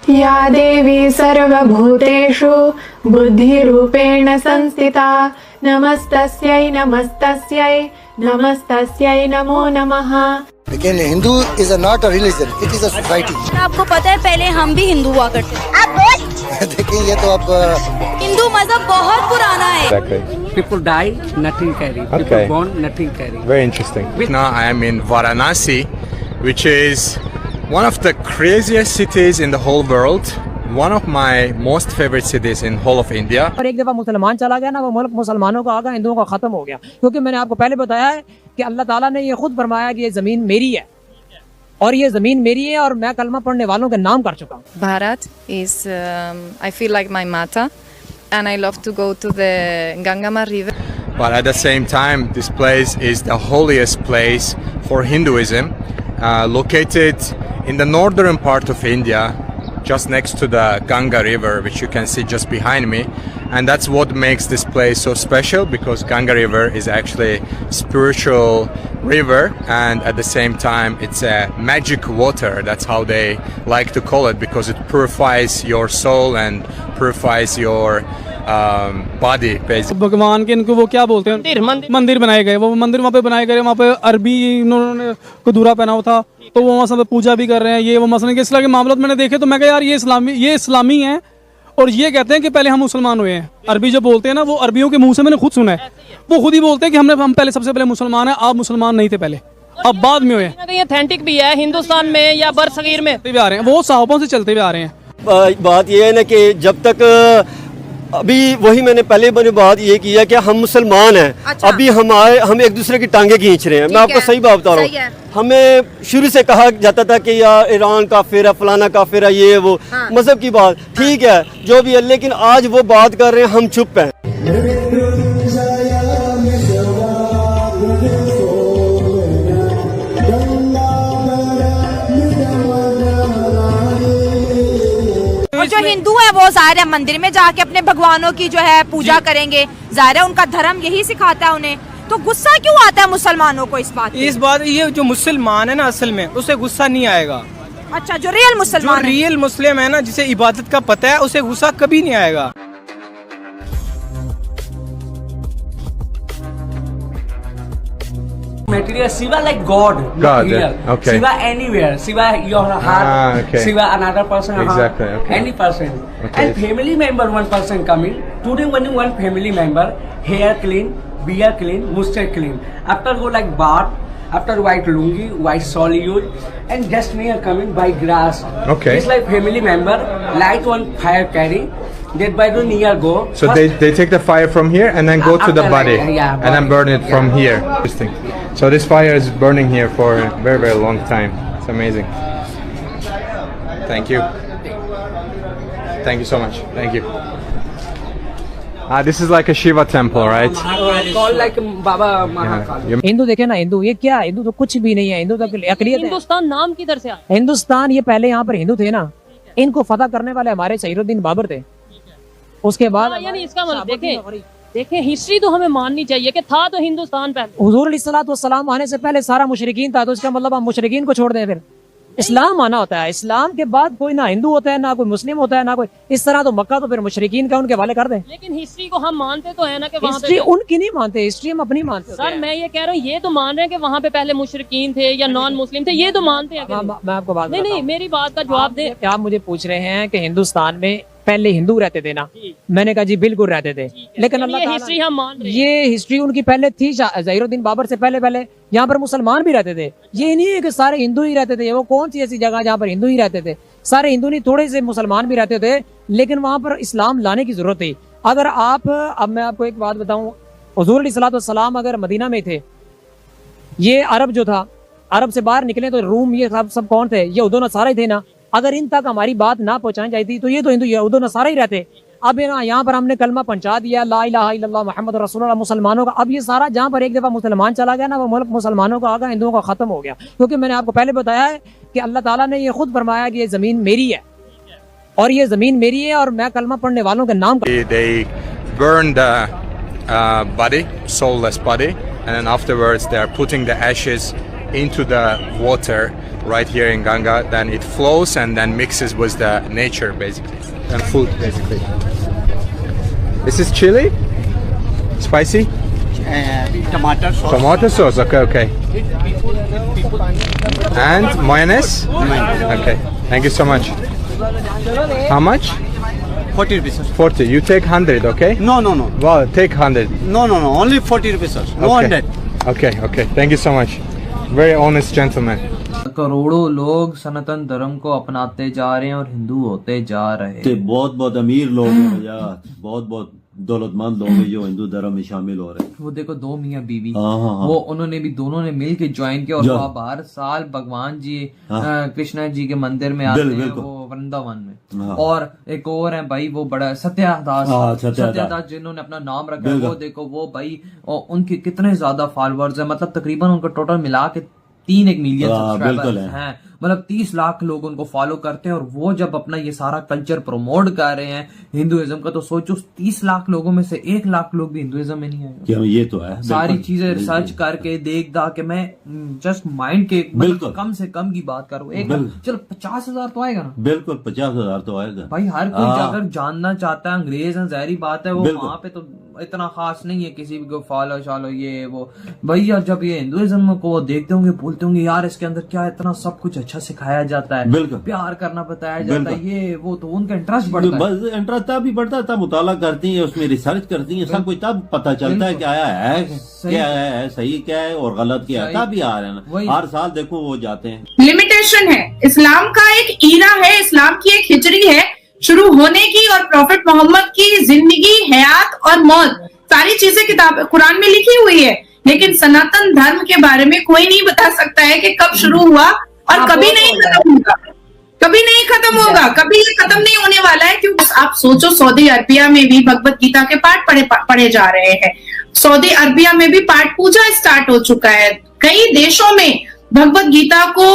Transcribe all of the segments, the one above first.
या देवी सर्वभूतेषु बुद्धिरूपेण संस्थिता नमस्तस्यै नमस्तस्यै नमस्तस्यै नमो नमः। लेकिन Hindu is not a religion, it is a society. आपको पता है पहले हम भी हिंदू हुआ करते थे। देखिए ये तो अब हिंदू मजहब बहुत पुराना है। Exactly. People die, nothing carry. Okay. People born, nothing carry. Very interesting. Now I am in Varanasi, which is one of the craziest cities in the whole world. One of my most favorite cities in whole of India. और एक दफा मुसलमान चला गया ना, वो मुल्क मुसलमानों का आ गया, हिंदुओं का खत्म हो गया। क्योंकि मैंने आपको पहले बताया है कि अल्लाह ताला ने ये खुद फरमाया कि ये जमीन मेरी है और ये जमीन मेरी है और मैं कलमा पढ़ने वालों के नाम कर चुका हूँ। Bharat is, I feel like my mata, and I love to go to the Gangamar river. But at the same time, this place is the holiest place for Hinduism, located in the northern part of India, just next to the Ganga river, which you can see just behind me. And that's what makes this place so special, because Ganga river is actually spiritual river, and at the same time it's a magic water. That's how they like to call it, because it purifies your soul and purifies your body basically. भगवान के इनको वो क्या बोलते हैं, मंदिर बनाए गए। वो मंदिर वहाँ पे बनाए गए, वहाँ पे अरबी इन्होंने कुदूरा पहना हुआ था, तो वो वहाँ सब पूजा भी कर रहे हैं। ये वो मसलन के इस तरह के मामलों मैंने देखे, तो मैं कहा यार ये इस्लामी हैं और ये कहते हैं कि पहले हम मुसलमान हुए हैं। अरबी जो बोलते हैं ना, वो अरबियों के मुंह से मैंने खुद सुना है। वो खुद ही बोलते हैं कि हम पहले सबसे पहले मुसलमान हैं, आप मुसलमान नहीं थे पहले, अब बाद में हुए। ऑथेंटिक भी है हिंदुस्तान में या बरसगीर में भी आ रहे हैं, वो साहबों से चलते हुए आ रहे हैं। बात ये है ना कि जब तक अभी वही मैंने बात ये की है कि हम मुसलमान हैं। अच्छा। अभी हम एक दूसरे की टांगे खींच रहे हैं। मैं आपको सही बात बता रहा हूँ। हमें शुरू से कहा जाता था कि यार ईरान काफिर है, फलाना काफिर है, ये वो। हाँ। मजहब की बात ठीक है जो भी है, लेकिन आज वो बात कर रहे हैं, हम चुप हैं। और जो हिंदू है वो ज़ाहिर है मंदिर में जाके अपने भगवानों की जो है पूजा करेंगे। ज़ाहिर है उनका धर्म यही सिखाता है उन्हें। तो गुस्सा क्यों आता है मुसलमानों को इस बात ये जो मुसलमान है ना, असल में उसे गुस्सा नहीं आएगा। अच्छा, जो रियल मुसलमान, जो रियल मुस्लिम है ना, जिसे इबादत का पता है, उसे गुस्सा कभी नहीं आएगा। Material Shiva like God, God, material. okay. Shiva anywhere, Shiva your heart, okay. Shiva another person, exactly, heart, okay. any person. Okay. And family member, one person coming. Today when one family member, hair clean, beard clean, mustache clean. After go like bath, after white lungi, white shawl use, and just near coming by grass. Okay. It's like family member, light one fire carry. That by the near go. So they take the fire from here and then go to the body, yeah, and then burn it from here. Interesting. So this fire is burning here for a very, very long time. It's amazing. Thank you. Thank you so much. Thank you. This is like a Shiva temple, right? Call like Baba Mahakal. Yeah. Hindu देखे ना, हिंदू ये क्या है? हिंदू तो कुछ भी नहीं है। हिंदू तो अकलियत है। हिंदुस्तान नाम किधर से आया? हिंदुस्तान ये पहले यहाँ पर हिंदू थे ना, इनको फतह करने वाले हमारे सईरुद्दीन बाबर थे। उसके बाद यानी इसका मतलब देखें हिस्ट्री तो हमें माननी चाहिए कि था तो हिंदुस्तान पहले। हुजूर अलैहिस्सलातु वस्सलाम आने से पहले सारा मुशरिकीन था, तो इसका मतलब हम मुशरिकीन को छोड़ दें। फिर इस्लाम आना होता है, इस्लाम के बाद कोई ना हिंदू होता है ना कोई मुस्लिम होता है ना कोई इस तरह। तो मक्का तो फिर मुशरिकीन का उनके वाले कर दें। लेकिन हिस्ट्री को हम मानते तो है ना कि हिस्ट्री उनकी नहीं मानते, हिस्ट्री हम अपनी मानते। सर मैं ये कह रहा हूँ, ये तो मान रहे हैं कि वहाँ पे पहले मुशरिकीन थे या नॉन मुस्लिम थे, ये तो मानते हैं। मैं आपको बात नहीं, मेरी बात का जवाब दे। आप मुझे पूछ रहे हैं कि हिंदुस्तान में पहले हिंदू रहते थे ना, मैंने कहा जी बिल्कुल रहते थे। लेकिन अल्लाह ताला हिस्ट्री हम मान रहे हैं, ये हिस्ट्री उनकी पहले थी। ज़हीरुद्दीन बाबर से पहले यहाँ पर मुसलमान भी रहते थे। ये नहीं है कि सारे हिंदू ही रहते थे। वो कौन सी ऐसी जगह जहाँ पर हिंदू ही रहते थे? सारे हिंदू नहीं, थोड़े से मुसलमान भी रहते थे, लेकिन वहाँ पर इस्लाम लाने की जरूरत थी। अगर आप, अब मैं आपको एक बात बताऊँ, हुज़ूर अलैहिस्सलातु वस्सलाम अगर मदीना में थे, ये अरब जो था, अरब से बाहर निकले तो रूम, ये सब कौन थे? ये यहूद नसारा ही थे ना। अगर इन तक हमारी बात ना पहुंचाई जाती तो ये तो हिंदू यहूद नसारा ही रहते। अब यहाँ पर हमने कलमा पहुंचा दिया, ला इलाहा इल्लल्लाह मुहम्मद रसूलुल्लाह, मुसलमानों का। अब ये सारा जहाँ पर एक दफा मुसलमान चला गया ना, वो मुल्क मुसलमानों का आ गया, हिंदुओं का खत्म हो गया। क्योंकि मैंने आपको पहले बताया है कि अल्लाह ताला ने ये खुद फरमाया कि ये जमीन मेरी है और ये जमीन मेरी है और मैं कलमा पढ़ने वालों के नाम। They burn the body, soulless body, and then afterwards they are putting the ashes into the water right here in Ganga, then it flows and then mixes with the nature basically and food basically. This is chili, spicy. Tomato sauce. Tomato sauce. Okay. And mayonnaise. Okay. Thank you so much. How much? 40 rupees, sir. 40. You take 100. Okay. No. Well, take 100. No. Only 40 rupees, sir. No Okay. 100. Okay. Thank you so much. Very honest gentleman. करोड़ों लोग सनातन धर्म को अपनाते जा रहे हैं और हिंदू होते जा रहे हैं। बहुत बहुत अमीर लोग हैं भैया, बहुत बहुत दौलतमंद लोग हैं जो हिंदू धर्म में शामिल हो रहे हैं। वो देखो दो मियाँ बीवी, हाँ। वो उन्होंने भी दोनों ने मिल के ज्वाइन किया और वो हर साल भगवान जी कृष्णा जी के मंदिर में आते हैं, वो वृंदावन में। और एक और है भाई, वो बड़ा सत्यादास जिन्होंने अपना नाम रखा है, वो देखो वो भाई उनके कितने ज्यादा फॉलोअर्स है, मतलब तकरीबन उनका टोटल मिला के 3 मिलियन सब्सक्राइबर हैं, मतलब 30 लाख लोग उनको फॉलो करते हैं। और वो जब अपना ये सारा कल्चर प्रमोट कर रहे हैं हिंदुइज्म का, तो सोचो 30 लाख लोगों में से 1 लाख लोग भी हिंदुइज्म में नहीं आए। ये तो है, सारी चीजें रिसर्च करके देख दा के मैं जस्ट माइंड के कम से कम की बात करूँ, एक चलो 50,000 तो आएगा ना, बिल्कुल 50,000 तो आएगा भाई। हर कोई अगर जानना चाहता है, अंग्रेज है, ज़ाहिर बात है, वो वहाँ पे तो इतना खास नहीं है किसी भी को फॉलो शालो ये वो। भैया जब ये हिंदुइज्म को देखते होंगे, बोलते होंगे यार इसके अंदर क्या इतना सब कुछ अच्छा सिखाया जाता है, प्यार करना बताया जाता है, ये वो, तो उनका इंटरेस्ट बढ़ता है। बस इंटरेस्ट तभी बढ़ता है, तब मुताला करती है, उसमें रिसर्च करती है, सब कुछ तब पता चलता है क्या है सही क्या है और गलत क्या है, तभी आ रहे हैं। हर साल देखो वो जाते हैं। लिमिटेशन है, इस्लाम का एक ईरा है, इस्लाम की एक हिजरी है शुरू होने की, और प्रॉफिट मोहम्मद की जिंदगी, हयात और मौत सारी चीजें किताब कुरान में लिखी हुई है। लेकिन सनातन धर्म के बारे में कोई नहीं बता सकता है कि कब शुरू हुआ और कभी नहीं खत्म होगा, कभी नहीं खत्म होगा, कभी ये खत्म नहीं होने वाला है। क्योंकि आप सोचो सऊदी अरबिया में भी भगवत गीता के पाठ पढ़े जा रहे हैं, सऊदी अरबिया में भी पाठ पूजा स्टार्ट हो चुका है, कई देशों में भगवत गीता को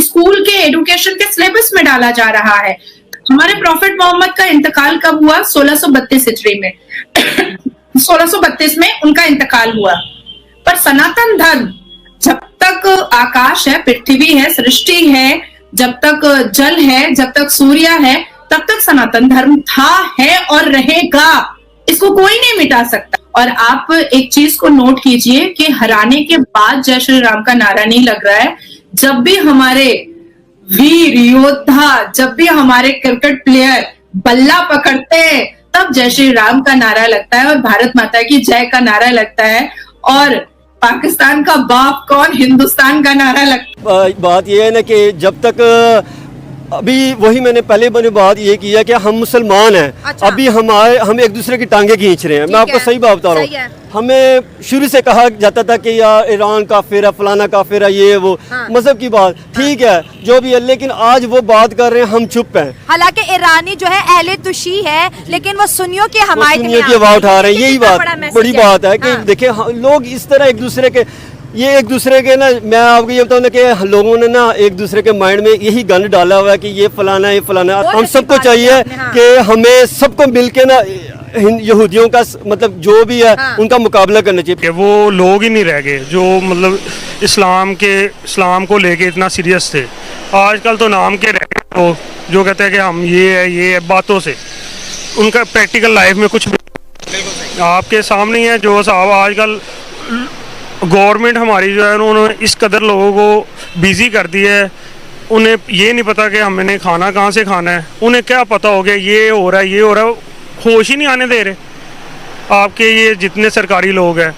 स्कूल के एजुकेशन के सिलेबस में डाला जा रहा है। हमारे प्रॉफिट मोहम्मद का इंतकाल कब हुआ? 1632 हिजरी में 1632 में उनका इंतकाल हुआ। पर सनातन धर्म जब तक आकाश है, पृथ्वी है, सृष्टि है, जब तक जल है, जब तक सूर्य है, तब तक सनातन धर्म था, है और रहेगा। इसको कोई नहीं मिटा सकता। और आप एक चीज को नोट कीजिए कि हराने के बाद जय श्री राम का नारा नहीं लग रहा है। जब भी हमारे वीर योद्धा, जब भी हमारे क्रिकेट प्लेयर बल्ला पकड़ते हैं, तब जय श्री राम का नारा लगता है और भारत माता की जय का नारा लगता है। और पाकिस्तान का बाप कौन, हिंदुस्तान का नारा लगता है। बात यह है ना कि जब तक अभी वही मैंने बात ये की है कि हम मुसलमान हैं। अच्छा। अभी हम एक दूसरे की टांगे खींच रहे हैं। मैं आपको सही बात बता रहा हूँ। हमें शुरू से कहा जाता था कि यार ईरान काफिर है, फलाना काफिर है, ये वो। हाँ। मजहब की बात ठीक है जो भी है, लेकिन आज वो बात कर रहे हैं, हम चुप हैं। हालांकि ईरानी जो है अहले तुशी है, लेकिन वो सुन्नियों की हमायत में की आवाज उठा रहे हैं। यही बात बड़ी बात है कि देखिए लोग इस तरह एक दूसरे के ना, मैं आपको ये बताऊँ कि लोगों ने ना एक दूसरे के माइंड में यही गन डाला हुआ है कि ये फलाना है, ये फलाना है। हम सबको चाहिए कि हमें सबको मिलके ना यहूदियों का मतलब जो भी है उनका मुकाबला करना चाहिए। वो लोग ही नहीं रह गए जो मतलब इस्लाम को लेके इतना सीरियस थे। आजकल तो नाम के रह गए लोग जो कहते हैं कि हम ये है बातों से, उनका प्रैक्टिकल लाइफ में कुछ आपके सामने ही है। जो साहब आजकल गवर्नमेंट हमारी जो है उन्होंने इस कदर लोगों को बिजी कर दिया है, उन्हें ये नहीं पता कि हमने खाना कहाँ से खाना है। उन्हें क्या पता हो गया ये हो रहा है, होश ही नहीं आने दे रहे। आपके ये जितने सरकारी लोग हैं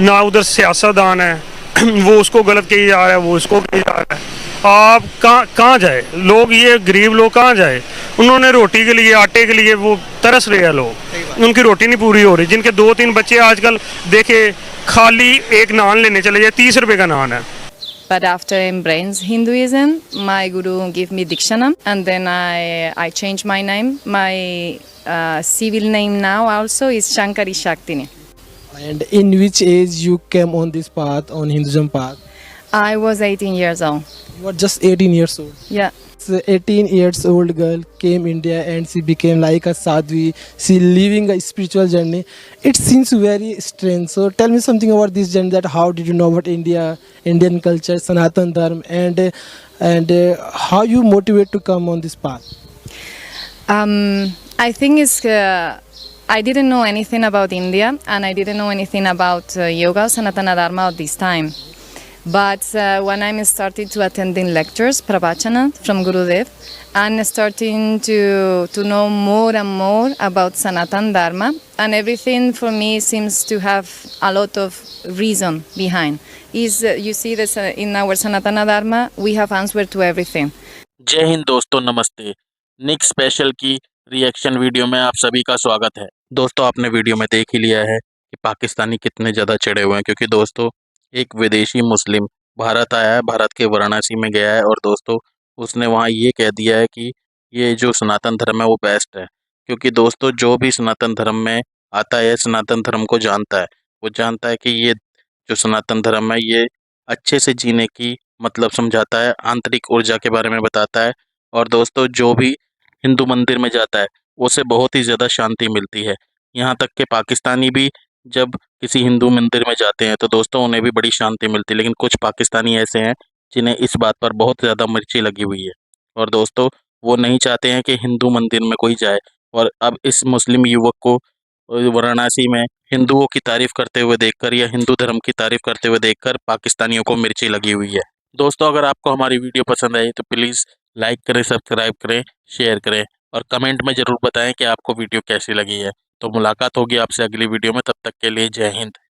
ना, उधर सियासतदान है वो उसको गलत कही जा रहा है, वो उसको कही जा रहा है। आप कहाँ जाए लोग, ये गरीब लोग कहाँ जाए? उन्होंने रोटी के लिए, आटे के लिए वो तरस रहे हैं लोग, उनकी रोटी नहीं पूरी हो रही। जिनके 2-3 बच्चे आजकल देखे खाली एक नान लेने चले जाए, 30 रुपए का नान है। But after embracing Hinduism, my guru gave me Dikshanam, and then I changed my name. My civil name now also is Shankari Shaktini. And in which age you came on this path, on Hinduism path? I was 18 years old. You were just 18 years old? Yeah. 18 years old girl came India and she became like a sadhvi. She living a spiritual journey. It seems very strange. So tell me something about this journey. That how did you know about India, Indian culture, Sanatan Dharma, and how you motivate to come on this path? I think it's. I didn't know anything about India and I didn't know anything about yoga, Sanatana Dharma at this time. But when I started to attending lectures, pravachana from Gurudev, and starting to know more and more about Sanatan Dharma, and everything for me seems to have a lot of reason behind. You see this in our Sanatana Dharma, we have answer to everything. जय हिंद दोस्तों, नमस्ते। निक special की reaction video में आप सभी का स्वागत है। दोस्तों, आपने वीडियो में देख ही लिया है कि पाकिस्तानी कितने ज़्यादा चिढ़े हुए हैं, क्योंकि दोस्तों एक विदेशी मुस्लिम भारत आया है, भारत के वाराणसी में गया है और दोस्तों उसने वहाँ ये कह दिया है कि ये जो सनातन धर्म है वो बेस्ट है। क्योंकि दोस्तों जो भी सनातन धर्म में आता है, सनातन धर्म को जानता है, वो जानता है कि ये जो सनातन धर्म है ये अच्छे से जीने की मतलब समझाता है, आंतरिक ऊर्जा के बारे में बताता है। और दोस्तों जो भी हिंदू मंदिर में जाता है उसे बहुत ही ज़्यादा शांति मिलती है। यहाँ तक कि पाकिस्तानी भी जब किसी हिंदू मंदिर में जाते हैं तो दोस्तों उन्हें भी बड़ी शांति मिलती है। लेकिन कुछ पाकिस्तानी ऐसे हैं जिन्हें इस बात पर बहुत ज़्यादा मिर्ची लगी हुई है और दोस्तों वो नहीं चाहते हैं कि हिंदू मंदिर में कोई जाए। और अब इस मुस्लिम युवक को वाराणसी में हिंदुओं की तारीफ़ करते हुए देखकर या हिंदू धर्म की तारीफ़ करते हुए देखकर पाकिस्तानियों को मिर्ची लगी हुई है। दोस्तों अगर आपको हमारी वीडियो पसंद आई तो प्लीज़ लाइक करें, सब्सक्राइब करें, शेयर करें और कमेंट में ज़रूर बताएं कि आपको वीडियो कैसी लगी है। तो मुलाकात होगी आपसे अगली वीडियो में, तब तक के लिए जय हिंद।